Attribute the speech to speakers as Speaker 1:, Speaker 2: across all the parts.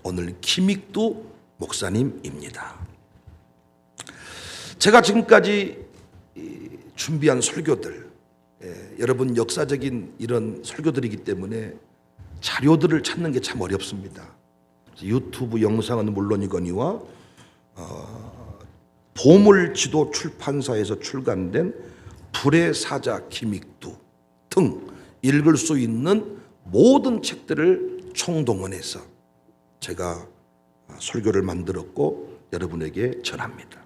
Speaker 1: 오늘 김익두 목사님입니다. 제가 지금까지 준비한 설교들, 여러분 역사적인 이런 설교들이기 때문에 자료들을 찾는 게 참 어렵습니다. 유튜브 영상은 물론이거니와 보물지도 출판사에서 출간된 불의 사자 김익두 등 읽을 수 있는 모든 책들을 총동원해서 제가 설교를 만들었고 여러분에게 전합니다.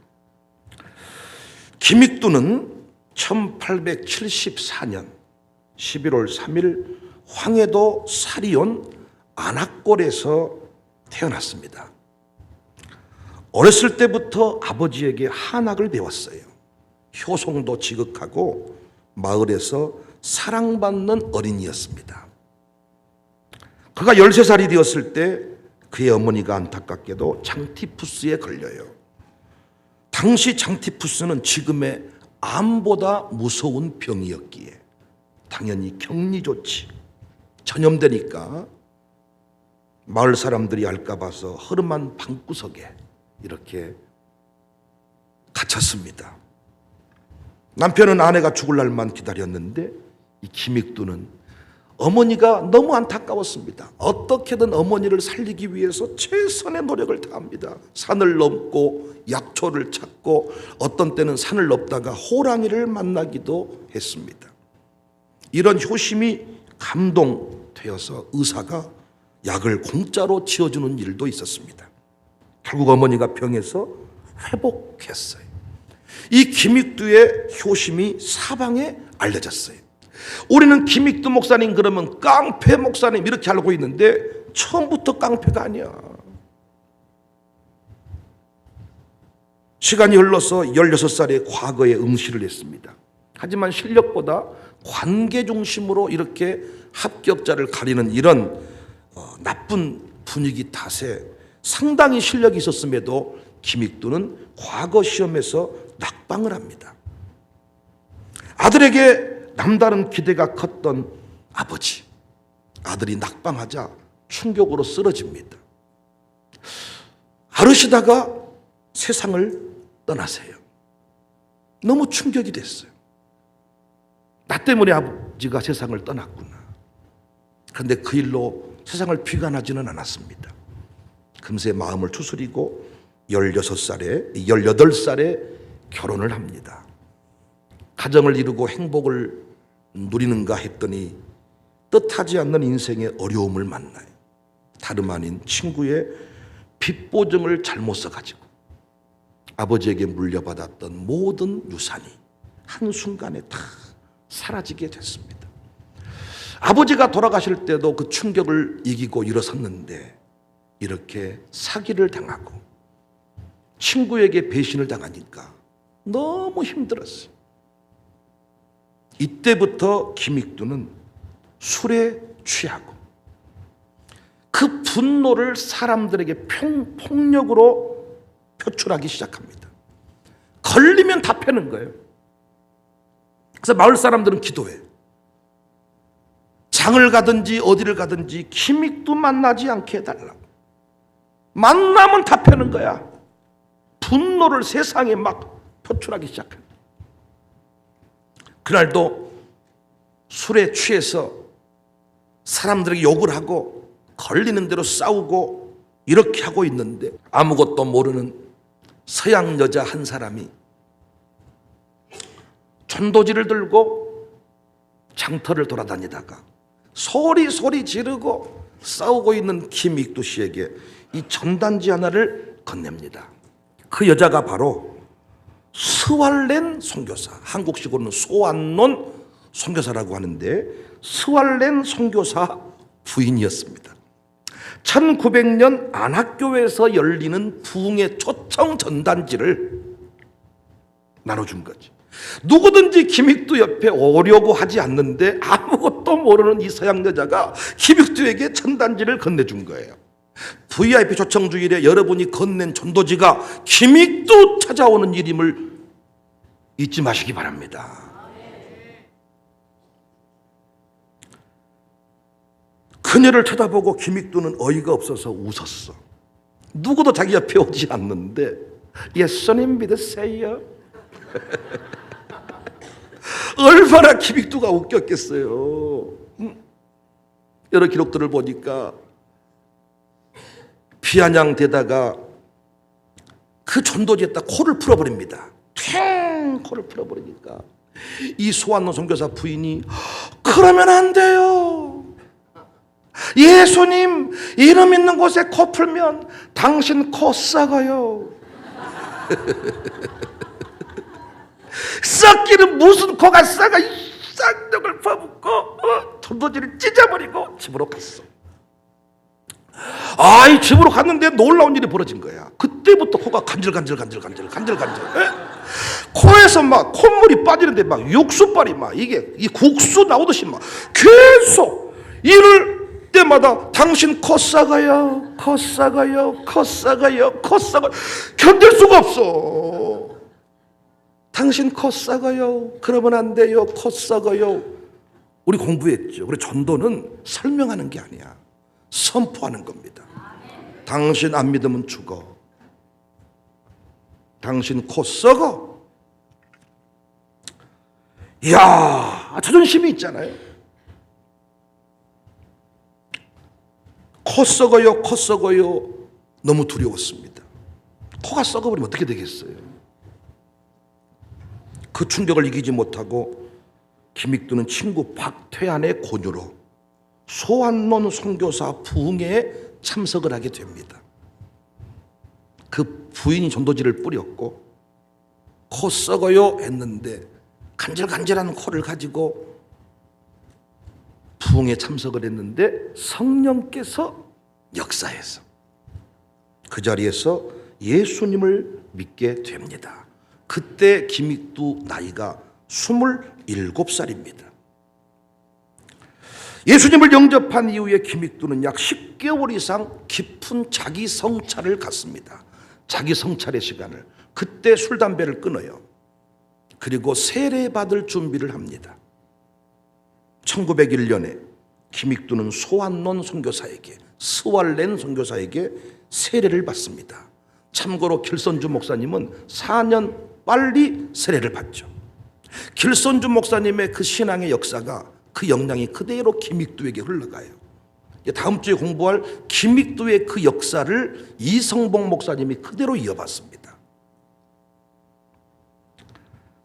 Speaker 1: 김익두는 1874년 11월 3일 황해도 사리온 안악골에서 태어났습니다. 어렸을 때부터 아버지에게 한학을 배웠어요. 효성도 지극하고 마을에서 사랑받는 어린이였습니다. 그가 13살이 되었을 때 그의 어머니가 안타깝게도 장티푸스에 걸려요. 당시 장티푸스는 지금의 암보다 무서운 병이었기에 당연히 격리 조치, 전염되니까 마을 사람들이 알까 봐서 허름한 방구석에 이렇게 갇혔습니다. 남편은 아내가 죽을 날만 기다렸는데 이 김익두는 어머니가 너무 안타까웠습니다. 어떻게든 어머니를 살리기 위해서 최선의 노력을 다합니다. 산을 넘고 약초를 찾고 어떤 때는 산을 넘다가 호랑이를 만나기도 했습니다. 이런 효심이 감동되어서 의사가 약을 공짜로 지어주는 일도 있었습니다. 결국 어머니가 병에서 회복했어요. 이 김익두의 효심이 사방에 알려졌어요. 우리는 김익두 목사님 그러면 깡패 목사님 이렇게 알고 있는데 처음부터 깡패가 아니야. 시간이 흘러서 16살에 과거에 응시를 했습니다. 하지만 실력보다 관계 중심으로 이렇게 합격자를 가리는 이런 나쁜 분위기 탓에 상당히 실력이 있었음에도 김익두는 과거 시험에서 낙방을 합니다. 아들에게 남다른 기대가 컸던 아버지, 아들이 낙방하자 충격으로 쓰러집니다. 아르시다가 세상을 떠나세요. 너무 충격이 됐어요. 나 때문에 아버지가 세상을 떠났구나. 그런데 그 일로 세상을 비관하지는 않았습니다. 금세 마음을 추스리고 18살에 결혼을 합니다. 가정을 이루고 행복을 누리는가 했더니 뜻하지 않는 인생의 어려움을 만나요. 다름 아닌 친구의 빚보증을 잘못 써가지고 아버지에게 물려받았던 모든 유산이 한순간에 다 사라지게 됐습니다. 아버지가 돌아가실 때도 그 충격을 이기고 일어섰는데 이렇게 사기를 당하고 친구에게 배신을 당하니까 너무 힘들었어요. 이때부터 김익두는 술에 취하고 그 분노를 사람들에게 폭력으로 표출하기 시작합니다. 걸리면 다 패는 거예요. 그래서 마을 사람들은 기도해. 장을 가든지 어디를 가든지 김익두 만나지 않게 해달라고. 만나면 다 패는 거야. 분노를 세상에 막 표출하기 시작합니다. 그날도 술에 취해서 사람들에게 욕을 하고 걸리는 대로 싸우고 이렇게 하고 있는데 아무것도 모르는 서양 여자 한 사람이 전도지를 들고 장터를 돌아다니다가 소리 지르고 싸우고 있는 김익두 씨에게 이 전단지 하나를 건넵니다. 그 여자가 바로 스왈렌 선교사, 한국식으로는 소안론 선교사라고 하는데 스왈렌 선교사 부인이었습니다. 1900년 안학교에서 열리는 부흥의 초청 전단지를 나눠준 거지. 누구든지 김익두 옆에 오려고 하지 않는데 아무것도 모르는 이 서양 여자가 김익두에게 전단지를 건네준 거예요. VIP 초청 주일에 여러분이 건넨 전도지가 김익두 찾아오는 일임을 잊지 마시기 바랍니다. 그녀를 쳐다보고 김익두는 어이가 없어서 웃었어. 누구도 자기 옆에 오지 않는데 예수님 믿으세요. 얼마나 김익두가 웃겼겠어요. 여러 기록들을 보니까 비아냥대다가 그 전도지에다 코를 풀어버립니다. 퉁 코를 풀어버리니까 이 소환노 선교사 부인이 그러면 안 돼요. 예수님 이름 있는 곳에 코 풀면 당신 코 썩어요. 썩기는 무슨 코가 썩어. 이 쌍욕을 퍼붓고 전도지를 찢어버리고 집으로 갔어. 이 집으로 갔는데 놀라운 일이 벌어진 거야. 그때부터 코가 간질간질. 코에서 막 콧물이 빠지는데 막 육수빨이 막 이게 이 국수 나오듯이 막 계속 이럴 때마다 당신 코 썩어요. 견딜 수가 없어. 당신 코 썩어요. 그러면 안 돼요. 코 썩어요. 우리 공부했죠. 우리 전도는 설명하는 게 아니야. 선포하는 겁니다. 당신 안 믿으면 죽어. 당신 코 썩어. 이야, 자존심이 있잖아요. 코 썩어요. 너무 두려웠습니다. 코가 썩어버리면 어떻게 되겠어요? 그 충격을 이기지 못하고 김익두는 친구 박태환의 권유로 소환론 선교사 부흥회에 참석을 하게 됩니다. 그 부인이 전도지를 뿌렸고 코 썩어요 했는데 간질간질한 코를 가지고 부흥회에 참석을 했는데 성령께서 역사해서 그 자리에서 예수님을 믿게 됩니다. 그때 김익두 나이가 27살입니다. 예수님을 영접한 이후에 김익두는 약 10개월 이상 깊은 자기 성찰을 갖습니다. 자기 성찰의 시간을. 그때 술, 담배를 끊어요. 그리고 세례받을 준비를 합니다. 1901년에 김익두는 소환론 선교사에게, 스왈렌 선교사에게 세례를 받습니다. 참고로 길선주 목사님은 4년 빨리 세례를 받죠. 길선주 목사님의 그 신앙의 역사가, 그 영향이 그대로 김익두에게 흘러가요. 다음 주에 공부할 김익두의 그 역사를 이성봉 목사님이 그대로 이어받습니다.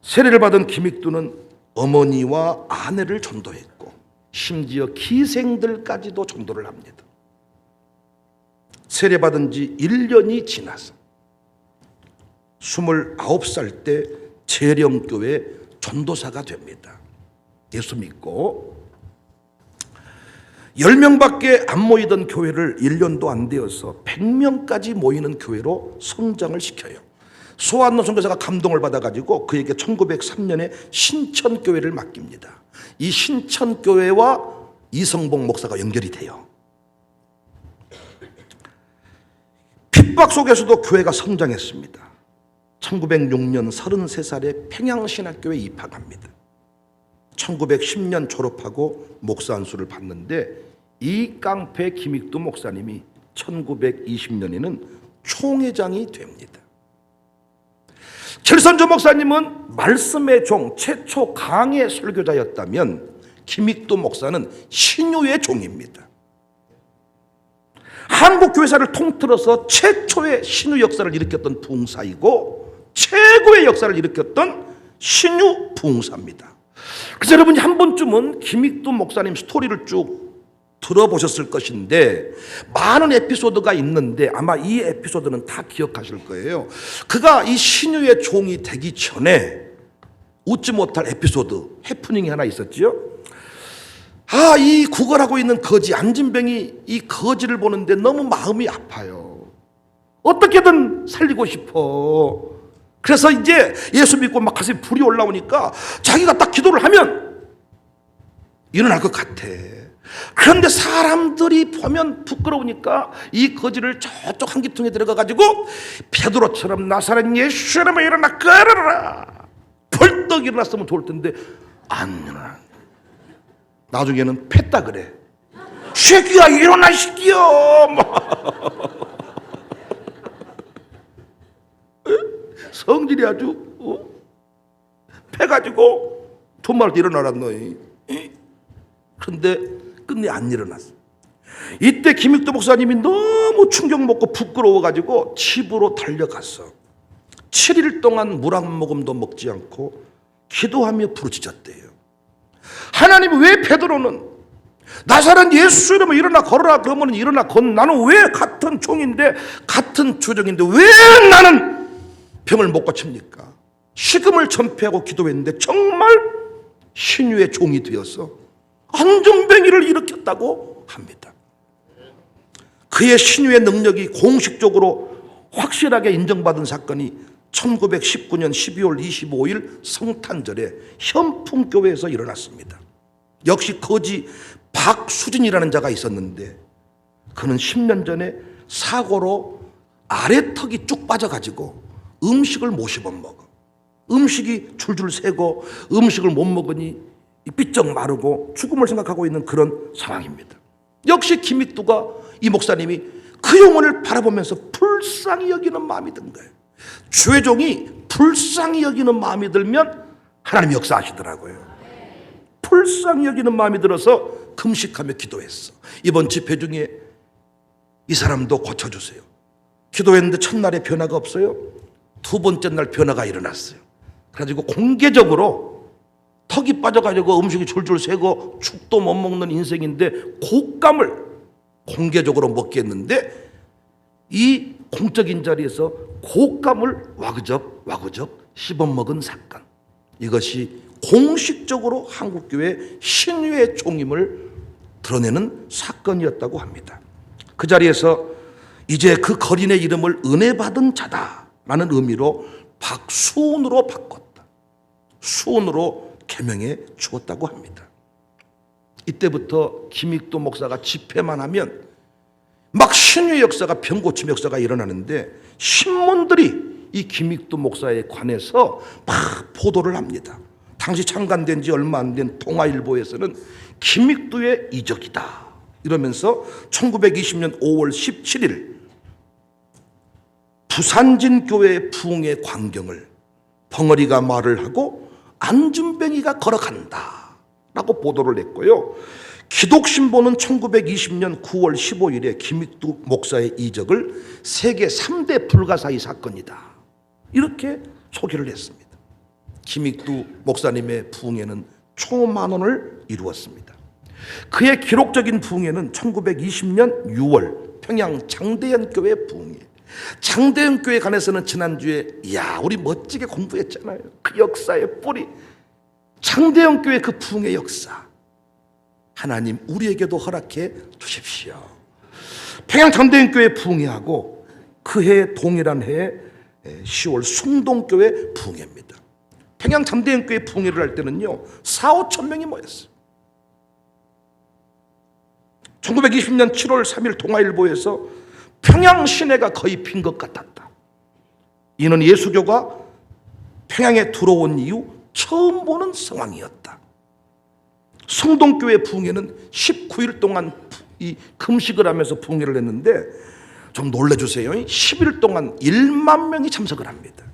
Speaker 1: 세례를 받은 김익두는 어머니와 아내를 전도했고 심지어 기생들까지도 전도를 합니다. 세례받은 지 1년이 지나서 29살 때 재령교회 전도사가 됩니다. 예수 믿고 10명밖에 안 모이던 교회를 1년도 안 되어서 100명까지 모이는 교회로 성장을 시켜요. 소환노 선교사가 감동을 받아가지고 그에게 1903년에 신천교회를 맡깁니다. 이 신천교회와 이성봉 목사가 연결이 돼요. 핍박 속에서도 교회가 성장했습니다. 1906년 33살에 평양신학교에 입학합니다. 1910년 졸업하고 목사 안수를 받는데 이 깡패 김익두 목사님이 1920년에는 총회장이 됩니다. 길선주 목사님은 말씀의 종, 최초 강의 설교자였다면 김익두 목사는 신유의 종입니다. 한국 교회사를 통틀어서 최초의 신유 역사를 일으켰던 부흥사이고 최고의 역사를 일으켰던 신유 부흥사입니다. 그래서 여러분이 한 번쯤은 김익두 목사님 스토리를 쭉 들어보셨을 것인데 많은 에피소드가 있는데 아마 이 에피소드는 다 기억하실 거예요. 그가 이 신유의 종이 되기 전에 웃지 못할 에피소드, 해프닝이 하나 있었죠. 이 구걸하고 있는 거지, 안진뱅이 이 거지를 보는데 너무 마음이 아파요. 어떻게든 살리고 싶어. 그래서 이제 예수 믿고 막 가슴에 불이 올라오니까 자기가 딱 기도를 하면 일어날 것 같아. 그런데 사람들이 보면 부끄러우니까 이 거지를 저쪽 한기통에 들어가가지고 베드로처럼 나사렛 예수 이름으로 일어나 끌어라. 벌떡 일어났으면 좋을 텐데 안 일어나. 나중에는 팼다 그래. 쉿 새끼야 일어나 새끼야 성질이 아주 패가지고 정말 일어나란 너희. 그런데 끝내 안 일어났어. 이때 김익도 목사님이 너무 충격 먹고 부끄러워가지고 집으로 달려갔어. 7일 동안 물 한 모금도 먹지 않고 기도하며 부르짖었대요. 하나님, 왜 베드로는 나사렛 예수 이름으로 일어나 걸어라 그러면 일어나 나는 왜 같은 종인데 같은 주종인데 왜 나는 병을 못 고칩니까? 식음을 전폐하고 기도했는데 정말 신유의 종이 되어서 안정병이를 일으켰다고 합니다. 그의 신유의 능력이 공식적으로 확실하게 인정받은 사건이 1919년 12월 25일 성탄절에 현풍교회에서 일어났습니다. 역시 거지 박수진이라는 자가 있었는데 그는 10년 전에 사고로 아래턱이 쭉 빠져가지고 음식을 못 씹어 먹어. 음식이 줄줄 새고 음식을 못 먹으니 삐쩍 마르고 죽음을 생각하고 있는 그런 상황입니다. 역시 김익두가 이 목사님이 그 영혼을 바라보면서 불쌍히 여기는 마음이 든 거예요. 주의 종이 불쌍히 여기는 마음이 들면 하나님이 역사하시더라고요. 불쌍히 여기는 마음이 들어서 금식하며 기도했어. 이번 집회 중에 이 사람도 고쳐주세요. 기도했는데 첫날에 변화가 없어요. 두 번째 날 변화가 일어났어요. 그래가지고 공개적으로 턱이 빠져가지고 음식이 줄줄 새고 죽도 못 먹는 인생인데 곶감을 공개적으로 먹겠는데 이 공적인 자리에서 곶감을 와그적 씹어먹은 사건, 이것이 공식적으로 한국교회 신유의 종임을 드러내는 사건이었다고 합니다. 그 자리에서 이제 그 거린의 이름을 은혜 받은 자다라는 의미로 박수은으로 바꿨다. 수은으로 개명해 주었다고 합니다. 이때부터 김익도 목사가 집회만 하면 막 신유의 역사가 병고침 역사가 일어나는데 신문들이 이 김익도 목사에 관해서 막 보도를 합니다. 당시 창간된 지 얼마 안 된 동아일보에서는 김익도의 이적이다 이러면서 1920년 5월 17일 부산진교회의 부흥의 광경을 벙어리가 말을 하고 안준뱅이가 걸어간다 라고 보도를 했고요. 기독신보는 1920년 9월 15일에 김익두 목사의 이적을 세계 3대 불가사의 사건이다 이렇게 소개를 했습니다. 김익두 목사님의 부흥회는 초만원을 이루었습니다. 그의 기록적인 부흥회는 1920년 6월 평양 장대현교회 부흥회. 장대현교회 관해서는 지난주에 우리 멋지게 공부했잖아요. 그 역사의 뿌리, 장대현교회 그 부흥의 역사, 하나님 우리에게도 허락해 주십시오. 평양 장대현교회 부흥회하고 그 해 동일한 해에 10월 숭동교회 부흥회입니다. 평양 장대현교회 부흥회를 할 때는요 4-5천 명이 모였어요. 1920년 7월 3일 동아일보에서 평양 시내가 거의 빈 것 같았다. 이는 예수교가 평양에 들어온 이후 처음 보는 상황이었다. 성동교회 부흥회는 19일 동안 이 금식을 하면서 부흥회를 했는데 좀 놀라주세요. 10일 동안 1만 명이 참석을 합니다.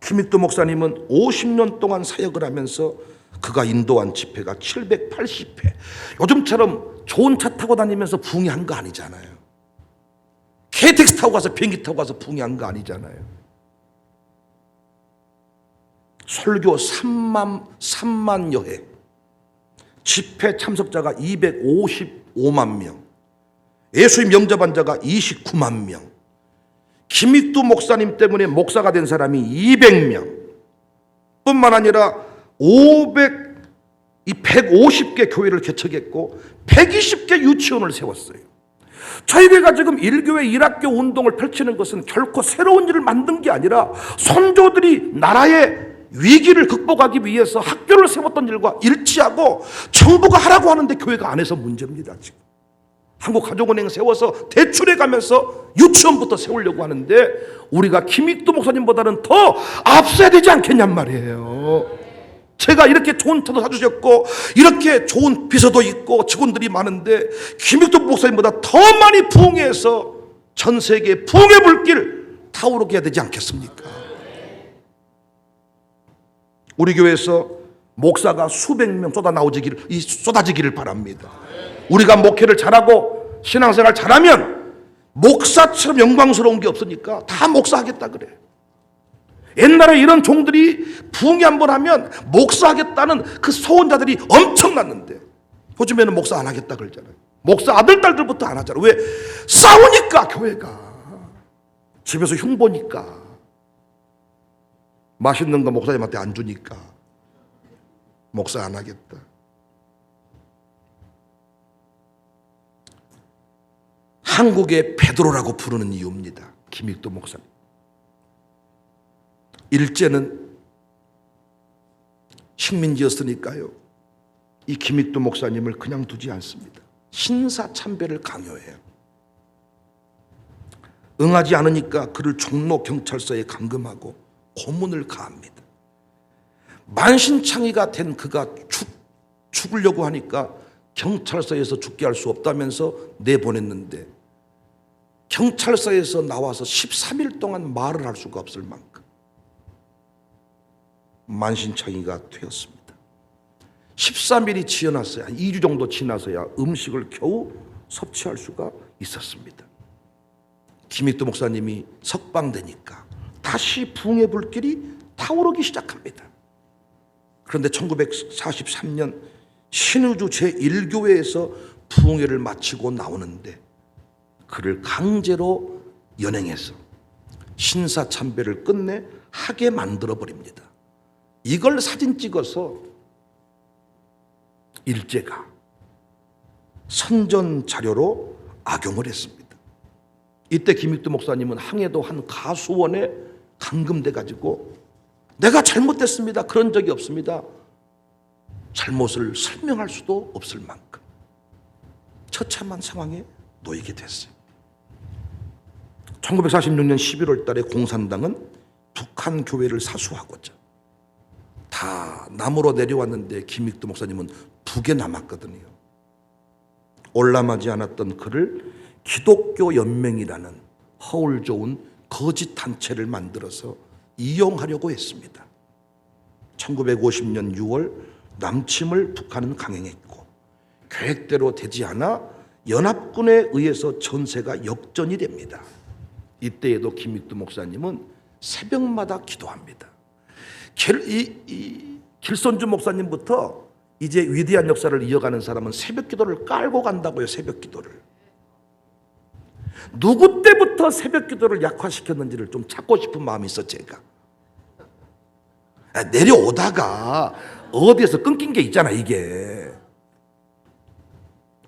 Speaker 1: 김익도 목사님은 50년 동안 사역을 하면서 그가 인도한 집회가 780회. 요즘처럼 좋은 차 타고 다니면서 부흥회한 거 아니잖아요. KTX 타고 가서 비행기 타고 가서 부흥회한 거 아니잖아요. 설교 3만여 회, 집회 참석자가 255만 명, 예수님 영접한 자가 29만 명, 김익두 목사님 때문에 목사가 된 사람이 200명 뿐만 아니라 150개 교회를 개척했고 120개 유치원을 세웠어요. 저희가 지금 1교회 1학교 운동을 펼치는 것은 결코 새로운 일을 만든 게 아니라 선조들이 나라의 위기를 극복하기 위해서 학교를 세웠던 일과 일치하고 정부가 하라고 하는데 교회가 안 해서 문제입니다. 지금 한국가족은행 세워서 대출해 가면서 유치원부터 세우려고 하는데 우리가 김익두 목사님보다는 더 앞서야 되지 않겠냔 말이에요. 제가 이렇게 좋은 차도 사주셨고 이렇게 좋은 비서도 있고 직원들이 많은데 김익도 목사님보다 더 많이 부흥해서 전 세계 부흥의 불길 타오르게 해야 되지 않겠습니까? 우리 교회에서 목사가 수백 명 쏟아지기를 바랍니다. 우리가 목회를 잘하고 신앙생활 잘하면 목사처럼 영광스러운 게 없으니까 다 목사하겠다 그래. 옛날에 이런 종들이 부흥이 한번 하면 목사하겠다는 그 소원자들이 엄청났는데 요즘에는 목사 안 하겠다 그러잖아요. 목사 아들, 딸들부터 안 하잖아요. 왜? 싸우니까 교회가. 집에서 흉보니까. 맛있는 거 목사님한테 안 주니까. 목사 안 하겠다. 한국의 베드로라고 부르는 이유입니다. 김익도 목사님. 일제는 식민지였으니까요. 이 김익도 목사님을 그냥 두지 않습니다. 신사참배를 강요해요. 응하지 않으니까 그를 종로 경찰서에 감금하고 고문을 가합니다. 만신창이가 된 그가 죽으려고 하니까 경찰서에서 죽게 할 수 없다면서 내보냈는데 경찰서에서 나와서 13일 동안 말을 할 수가 없을 만큼 만신창이가 되었습니다. 13일이 지어났어야, 한 2주 정도 지나서야 음식을 겨우 섭취할 수가 있었습니다. 김익도 목사님이 석방되니까 다시 부흥의 불길이 타오르기 시작합니다. 그런데 1943년 신의주 제1교회에서 부흥회를 마치고 나오는데 그를 강제로 연행해서 신사참배를 끝내 하게 만들어버립니다. 이걸 사진 찍어서 일제가 선전 자료로 악용을 했습니다. 이때 김익도 목사님은 항해도 한 가수원에 감금돼 가지고 내가 잘못됐습니다. 그런 적이 없습니다. 잘못을 설명할 수도 없을 만큼 처참한 상황에 놓이게 됐어요. 1946년 11월 달에 공산당은 북한 교회를 사수하고자 다 남으로 내려왔는데 김익도 목사님은 북에 남았거든요. 올라가지 않았던 그를 기독교 연맹이라는 허울 좋은 거짓 단체를 만들어서 이용하려고 했습니다. 1950년 6월 남침을 북한은 강행했고 계획대로 되지 않아 연합군에 의해서 전세가 역전이 됩니다. 이때에도 김익도 목사님은 새벽마다 기도합니다. 길손주 목사님부터 이제 위대한 역사를 이어가는 사람은 새벽 기도를 깔고 간다고요. 새벽 기도를. 누구 때부터 새벽 기도를 약화시켰는지를 좀 찾고 싶은 마음이 있어. 제가 내려오다가 어디에서 끊긴 게 있잖아. 이게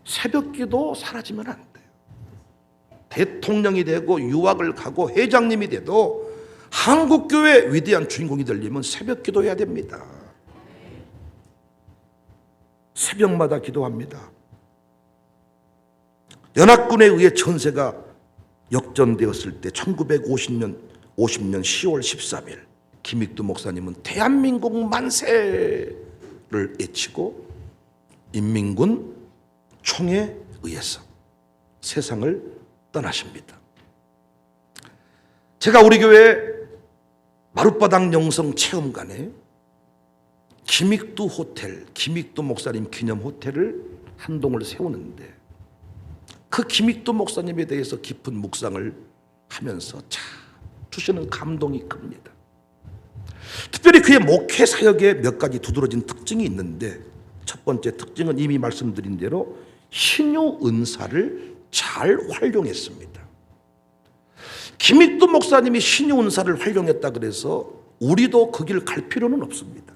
Speaker 1: 새벽 기도 사라지면 안 돼요. 대통령이 되고 유학을 가고 회장님이 돼도 한국교회 위대한 주인공이 되려면 새벽 기도해야 됩니다. 새벽마다 기도합니다. 연합군에 의해 전세가 역전되었을 때 1950년 10월 13일 김익도 목사님은 대한민국 만세를 외치고 인민군 총에 의해서 세상을 떠나십니다. 제가 우리 교회 마룻바닥 영성 체험관에 김익도 호텔, 김익도 목사님 기념 호텔을 한 동을 세우는데 그 김익도 목사님에 대해서 깊은 묵상을 하면서 참 주시는 감동이 큽니다. 특별히 그의 목회 사역에 몇 가지 두드러진 특징이 있는데 첫 번째 특징은 이미 말씀드린 대로 신유 은사를 잘 활용했습니다. 김익도 목사님이 신유 은사를 활용했다 그래서 우리도 그 길 갈 필요는 없습니다.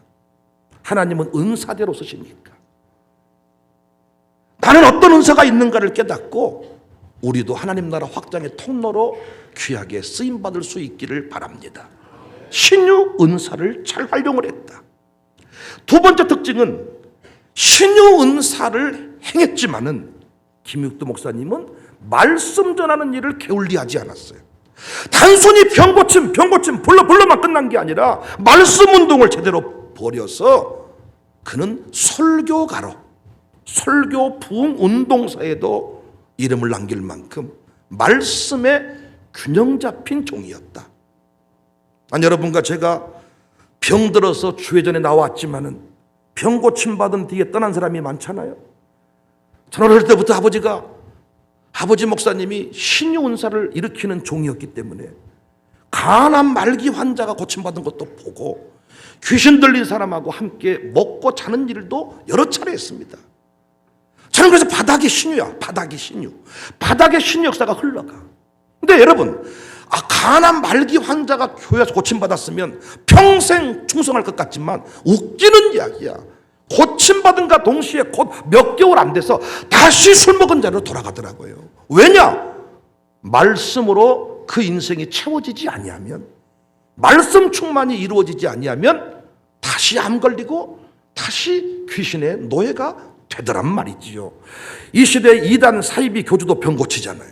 Speaker 1: 하나님은 은사대로 쓰시니까. 나는 어떤 은사가 있는가를 깨닫고 우리도 하나님 나라 확장의 통로로 귀하게 쓰임받을 수 있기를 바랍니다. 신유 은사를 잘 활용을 했다. 두 번째 특징은 신유 은사를 행했지만은 김익도 목사님은 말씀 전하는 일을 게을리하지 않았어요. 단순히 병고침 불러만 끝난 게 아니라 말씀 운동을 제대로 벌여서 그는 설교가로 설교 부흥 운동사에도 이름을 남길 만큼 말씀에 균형 잡힌 종이었다. 여러분과 제가 병들어서 주회전에 나왔지만은 병 고침받은 뒤에 떠난 사람이 많잖아요. 저는 어릴 때부터 아버지 목사님이 신유 은사를 일으키는 종이었기 때문에 가난한 말기 환자가 고침받은 것도 보고 귀신 들린 사람하고 함께 먹고 자는 일도 여러 차례 했습니다. 저는 그래서 바닥의 신유야. 바닥의 신유 역사가 흘러가. 근데 여러분, 가난한 말기 환자가 교회에서 고침받았으면 평생 충성할 것 같지만 웃기는 이야기야. 고침받은가 동시에 곧 몇 개월 안 돼서 다시 술 먹은 자리로 돌아가더라고요. 왜냐? 말씀으로 그 인생이 채워지지 아니하면, 말씀 충만이 이루어지지 아니하면 다시 암 걸리고 다시 귀신의 노예가 되더란 말이지요. 이 시대에 이단 사이비 교주도 병 고치잖아요.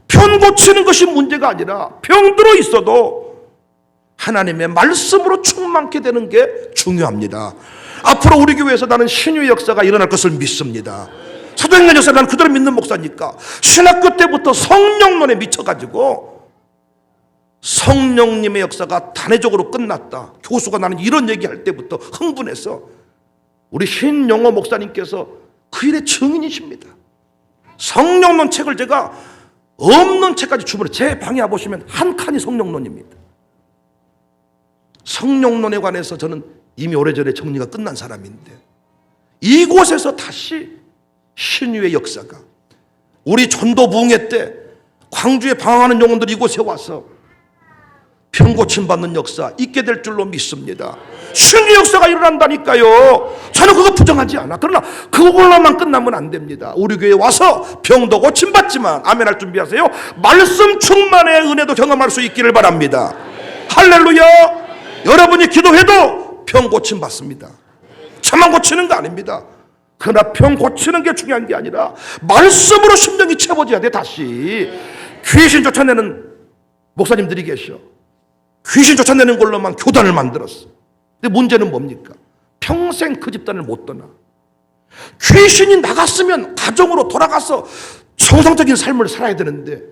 Speaker 1: 병 고치는 것이 문제가 아니라 병들어 있어도 하나님의 말씀으로 충만케 되는 게 중요합니다. 앞으로 우리 교회에서 나는 신유의 역사가 일어날 것을 믿습니다. 사도행전 역사 나는 그대로 믿는 목사니까 신학교 때부터 성령론에 미쳐가지고 성령님의 역사가 단회적으로 끝났다. 교수가 나는 이런 얘기할 때부터 흥분해서 우리 신영호 목사님께서 그 일의 증인이십니다. 성령론 책을 제가 없는 책까지 주문해 제 방에 와보시면 한 칸이 성령론입니다. 성령론에 관해서 저는 이미 오래전에 정리가 끝난 사람인데 이곳에서 다시 신유의 역사가 우리 전도 부흥회 때 광주에 방황하는 영혼들이 이곳에 와서 병 고침받는 역사 있게 될 줄로 믿습니다. 신유 역사가 일어난다니까요. 저는 그거 부정하지 않아. 그러나 그걸로만 끝나면 안 됩니다. 우리 교회에 와서 병도 고침받지만 아멘할 준비하세요. 말씀 충만의 은혜도 경험할 수 있기를 바랍니다. 할렐루야. 여러분이 기도해도 병 고침받습니다. 차만 고치는 거 아닙니다. 그러나 병 고치는 게 중요한 게 아니라 말씀으로 심령이 채워져야 돼. 다시 귀신 쫓아내는 목사님들이 계셔. 귀신 쫓아내는 걸로만 교단을 만들었어. 근데 문제는 뭡니까? 평생 그 집단을 못 떠나. 귀신이 나갔으면 가정으로 돌아가서 정상적인 삶을 살아야 되는데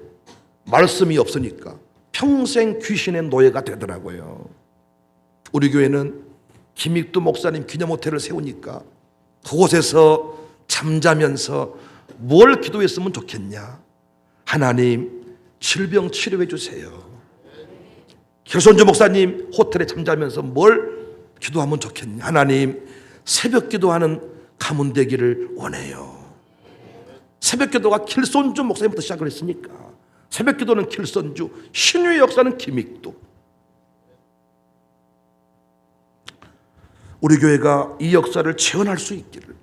Speaker 1: 말씀이 없으니까 평생 귀신의 노예가 되더라고요. 우리 교회는 김익두 목사님 기념 호텔을 세우니까 그곳에서 잠자면서 뭘 기도했으면 좋겠냐? 하나님 질병 치료해 주세요. 결손주 목사님 호텔에 잠자면서 뭘 기도하면 좋겠냐? 하나님 새벽 기도하는 가문 되기를 원해요. 새벽 기도가 길손주 목사님부터 시작을 했으니까 새벽 기도는 길손주, 신유의 역사는 김익두. 우리 교회가 이 역사를 체험할 수 있기를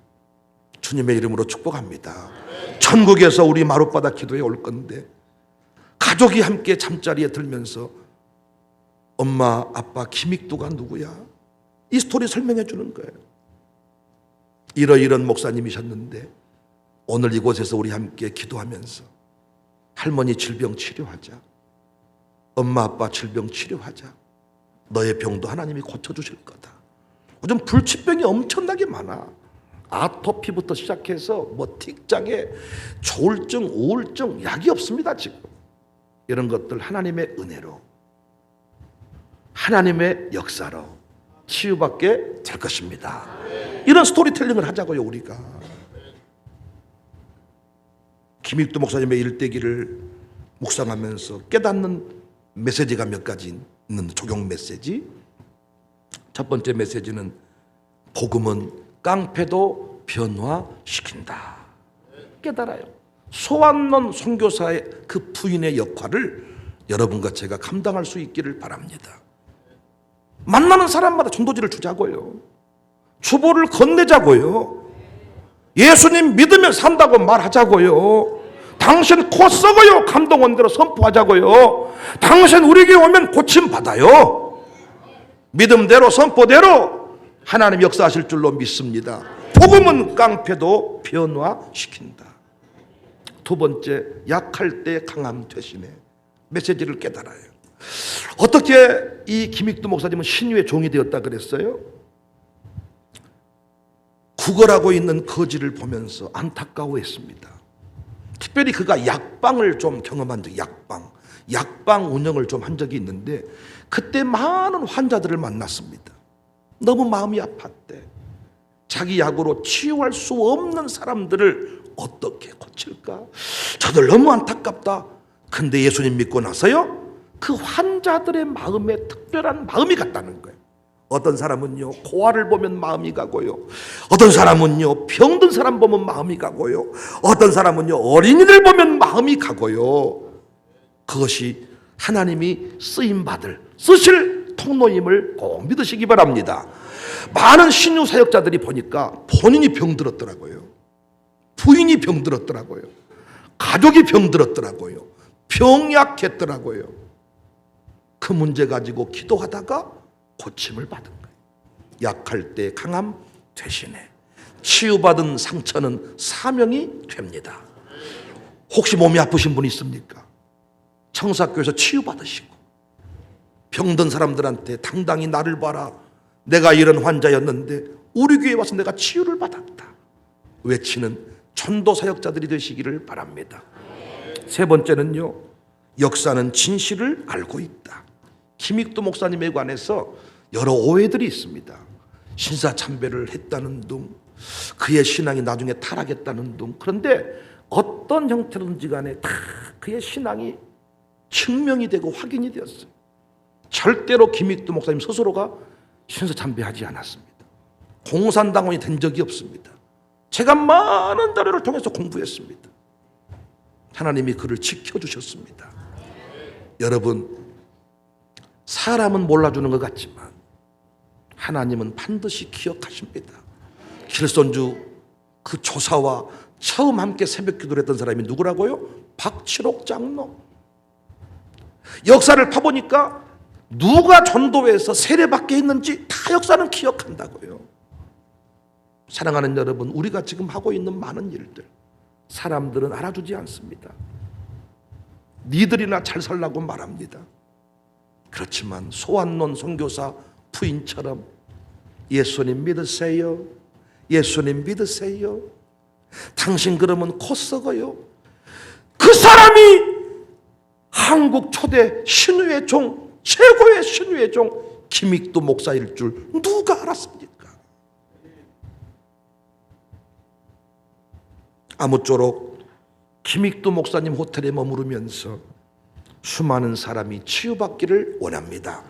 Speaker 1: 주님의 이름으로 축복합니다. 천국에서 우리 마룻바닥 기도에 올 건데 가족이 함께 잠자리에 들면서 엄마, 아빠, 김익두가 누구야? 이 스토리 설명해 주는 거예요. 이런 목사님이셨는데 오늘 이곳에서 우리 함께 기도하면서 할머니 질병 치료하자. 엄마, 아빠 질병 치료하자. 너의 병도 하나님이 고쳐주실 거다. 요즘 불치병이 엄청나게 많아. 아토피부터 시작해서 틱장애, 조울증, 우울증, 약이 없습니다 지금. 이런 것들 하나님의 은혜로, 하나님의 역사로 치유받게 될 것입니다. 이런 스토리텔링을 하자고요. 우리가 김익두 목사님의 일대기를 묵상하면서 깨닫는 메시지가 몇 가지 있는 적용 메시지. 첫 번째 메시지는 복음은 깡패도 변화시킨다. 깨달아요. 소환론 선교사의 그 부인의 역할을 여러분과 제가 감당할 수 있기를 바랍니다. 만나는 사람마다 전도지를 주자고요. 주보를 건네자고요. 예수님 믿으면 산다고 말하자고요. 당신 코 썩어요. 감동원대로 선포하자고요. 당신 우리 교회 오면 고침받아요. 믿음대로 선포대로 하나님 역사하실 줄로 믿습니다. 복음은 깡패도 변화시킨다. 두 번째, 약할 때 강함 되시네. 메시지를 깨달아요. 어떻게 이 김익두 목사님은 신유의 종이 되었다 그랬어요? 구걸하고 있는 거지를 보면서 안타까워했습니다. 특별히 그가 약방을 좀 경험한 적, 약방 운영을 좀 한 적이 있는데 그때 많은 환자들을 만났습니다. 너무 마음이 아팠대. 자기 약으로 치유할 수 없는 사람들을 어떻게 고칠까? 저들 너무 안타깝다. 근데 예수님 믿고 나서요, 그 환자들의 마음에 특별한 마음이 갔다는 거예요. 어떤 사람은요 고아를 보면 마음이 가고요, 어떤 사람은요 병든 사람 보면 마음이 가고요, 어떤 사람은요 어린이들 보면 마음이 가고요. 그것이 하나님이 쓰실 통로임을 꼭 믿으시기 바랍니다. 많은 신유 사역자들이 보니까 본인이 병들었더라고요, 부인이 병들었더라고요, 가족이 병들었더라고요, 병약했더라고요. 그 문제 가지고 기도하다가 고침을 받은 거예요. 약할 때 강함 대신에 치유받은 상처는 사명이 됩니다. 혹시 몸이 아프신 분 있습니까? 청사교에서 치유받으시고 병든 사람들한테 당당히 나를 봐라, 내가 이런 환자였는데 우리 교회에 와서 내가 치유를 받았다 외치는 전도 사역자들이 되시기를 바랍니다. 세 번째는요, 역사는 진실을 알고 있다. 김익두 목사님에 관해서 여러 오해들이 있습니다. 신사참배를 했다는 둥, 그의 신앙이 나중에 타락했다는 둥. 그런데 어떤 형태로든지 간에 다 그의 신앙이 증명이 되고 확인이 되었어요. 절대로 김익두 목사님 스스로가 신사참배하지 않았습니다. 공산당원이 된 적이 없습니다. 제가 많은 자료를 통해서 공부했습니다. 하나님이 그를 지켜주셨습니다. 여러분, 사람은 몰라주는 것 같지만 하나님은 반드시 기억하십니다. 길손주 그 조사와 처음 함께 새벽 기도를 했던 사람이 누구라고요? 박칠옥 장로. 역사를 파보니까 누가 전도회에서 세례받게 했는지 다 역사는 기억한다고요. 사랑하는 여러분, 우리가 지금 하고 있는 많은 일들 사람들은 알아주지 않습니다. 니들이나 잘 살라고 말합니다. 그렇지만 소환론 선교사 부인처럼 예수님 믿으세요, 예수님 믿으세요, 당신 그러면 곧 썩어요. 그 사람이 한국 초대 신유의 종, 최고의 신유의 종 김익두 목사일 줄 누가 알았습니까? 아무쪼록 김익두 목사님 호텔에 머무르면서 수많은 사람이 치유받기를 원합니다.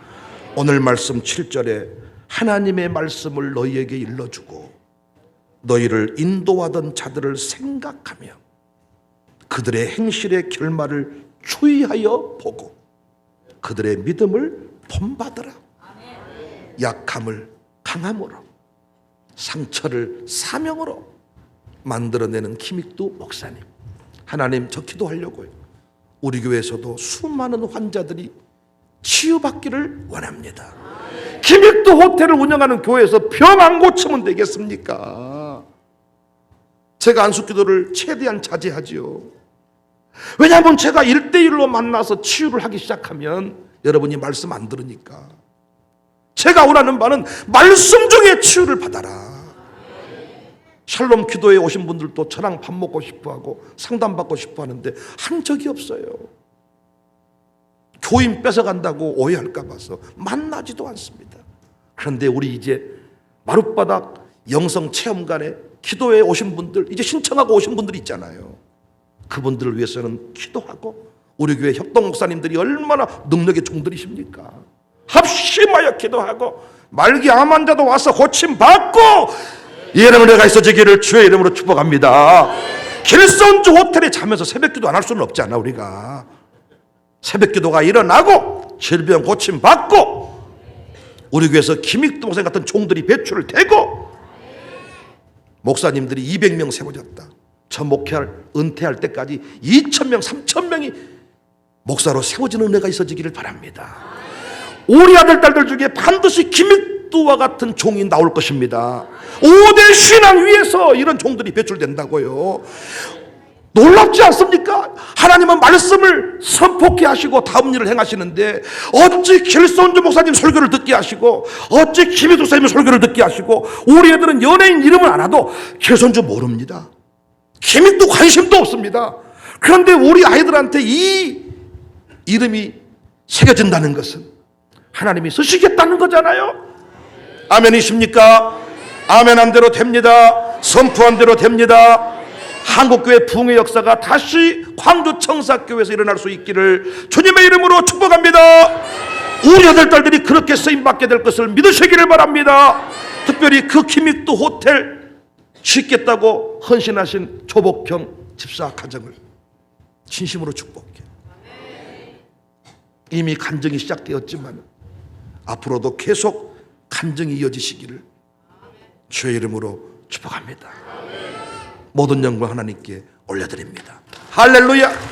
Speaker 1: 오늘 말씀 7절에 하나님의 말씀을 너희에게 일러주고 너희를 인도하던 자들을 생각하며 그들의 행실의 결말을 주의하여 보고 그들의 믿음을 본받으라. 약함을 강함으로, 상처를 사명으로 만들어내는 김익두 목사님, 하나님, 저 기도하려고요. 우리 교회에서도 수많은 환자들이 치유받기를 원합니다. 김익두 호텔을 운영하는 교회에서 병 안 고치면 되겠습니까? 제가 안수기도를 최대한 자제하지요. 왜냐하면 제가 1대1로 만나서 치유를 하기 시작하면 여러분이 말씀 안 들으니까. 제가 원하는 바는 말씀 중에 치유를 받아라. 샬롬 기도에 오신 분들도 저랑 밥 먹고 싶어하고 상담받고 싶어하는데 한 적이 없어요. 교인 뺏어간다고 오해할까 봐서 만나지도 않습니다. 그런데 우리 이제 마룻바닥 영성체험관에 기도에 오신 분들, 이제 신청하고 오신 분들 있잖아요. 그분들을 위해서는 기도하고, 우리 교회 협동 목사님들이 얼마나 능력의 종들이십니까? 합심하여 기도하고 말기 암 환자도 와서 고침받고 예언의 은혜가 있어지기를 주의 이름으로 축복합니다. 길손주 호텔에 자면서 새벽기도 안 할 수는 없잖아. 우리가 새벽기도가 일어나고 질병 고침받고 우리 교회에서 김익두 목사님 같은 종들이 배출을 되고 목사님들이 200명 세워졌다. 저 은퇴할 때까지 2,000명 3,000명이 목사로 세워지는 은혜가 있어지기를 바랍니다. 우리 아들 딸들 중에 반드시 김익두와 같은 종이 나올 것입니다. 5대 신앙 위에서 이런 종들이 배출된다고요. 놀랍지 않습니까? 하나님은 말씀을 선포케 하시고 다음 일을 행하시는데 어찌 길선주 목사님 설교를 듣게 하시고 어찌 김희도 선생님 설교를 듣게 하시고 우리 애들은 연예인 이름을 알아도 길선주 모릅니다. 김희도 관심도 없습니다. 그런데 우리 아이들한테 이 이름이 새겨진다는 것은 하나님이 쓰시겠다는 거잖아요. 아멘이십니까? 아멘한 대로 됩니다. 선포한 대로 됩니다. 한국교회 부흥의 역사가 다시 광주 청사교회에서 일어날 수 있기를 주님의 이름으로 축복합니다. 우리 아들 딸들이 그렇게 쓰임받게 될 것을 믿으시기를 바랍니다. 특별히 그 김익도 호텔 짓겠다고 헌신하신 조복형 집사 가정을 진심으로 축복해. 이미 간증이 시작되었지만 앞으로도 계속 간증이 이어지시기를 주의 이름으로 축복합니다. 모든 영광 하나님께 올려드립니다. 할렐루야.